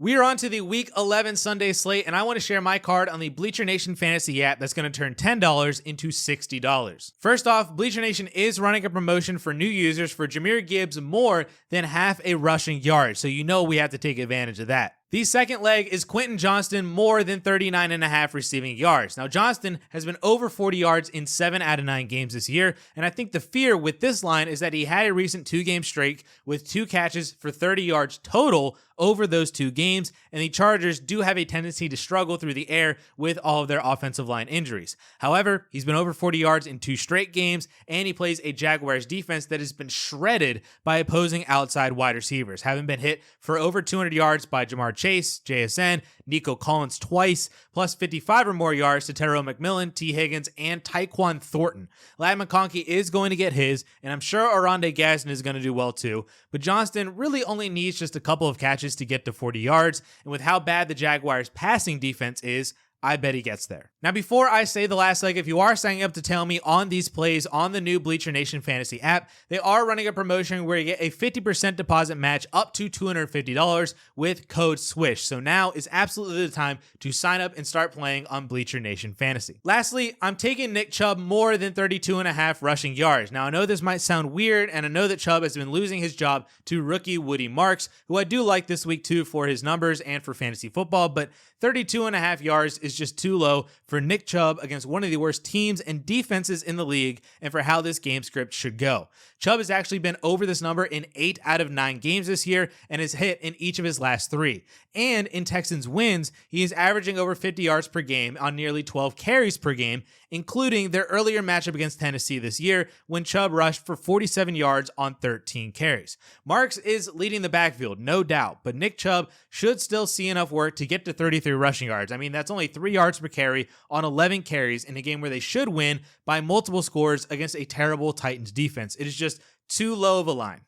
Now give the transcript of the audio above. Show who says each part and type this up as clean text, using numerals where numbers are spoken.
Speaker 1: We are on to the Week 11 Sunday slate, and I want to share my card on the Bleacher Nation Fantasy app that's going to turn $10 into $60. First off, Bleacher Nation is running a promotion for new users for Jahmyr Gibbs more than half a rushing yard, so you know we have to take advantage of that. The second leg is Quentin Johnston more than 39.5 receiving yards. Now, Johnston has been over 40 yards in 7 out of 9 games this year, and I think the fear with this line is that he had a recent 2-game streak with 2 catches for 30 yards total over those 2 games, and the Chargers do have a tendency to struggle through the air with all of their offensive line injuries. However, he's been over 40 yards in 2 straight games, and he plays a Jaguars defense that has been shredded by opposing outside wide receivers, having been hit for over 200 yards by Jamar Chase, JSN, Nico Collins twice, plus 55 or more yards to Terrell McMillan, T. Higgins, and Tyquan Thornton. Ladd McConkey is going to get his, and I'm sure Oronde Gadsden is going to do well too, but Johnston really only needs just a couple of catches to get to 40 yards, and with how bad the Jaguars' passing defense is, I bet he gets there. Now, before I say the last leg, if you are signing up to tell me on these plays on the new Bleacher Nation Fantasy app, they are running a promotion where you get a 50% deposit match up to $250 with code SWISH. So now is absolutely the time to sign up and start playing on Bleacher Nation Fantasy. Lastly, I'm taking Nick Chubb more than 32.5 rushing yards. Now, I know this might sound weird, and I know that Chubb has been losing his job to rookie Woody Marks, who I do like this week too for his numbers and for fantasy football, but 32.5 yards is just too low for Nick Chubb against one of the worst teams and defenses in the league and for how this game script should go. Chubb has actually been over this number in 8 out of 9 games this year and has hit in each of his last 3. And in Texans wins, he is averaging over 50 yards per game on nearly 12 carries per game, including their earlier matchup against Tennessee this year when Chubb rushed for 47 yards on 13 carries. Marks is leading the backfield, no doubt, but Nick Chubb should still see enough work to get to 33 rushing yards. I mean, that's only 3 yards per carry on 11 carries in a game where they should win by multiple scores against a terrible Titans defense. It is just too low of a line.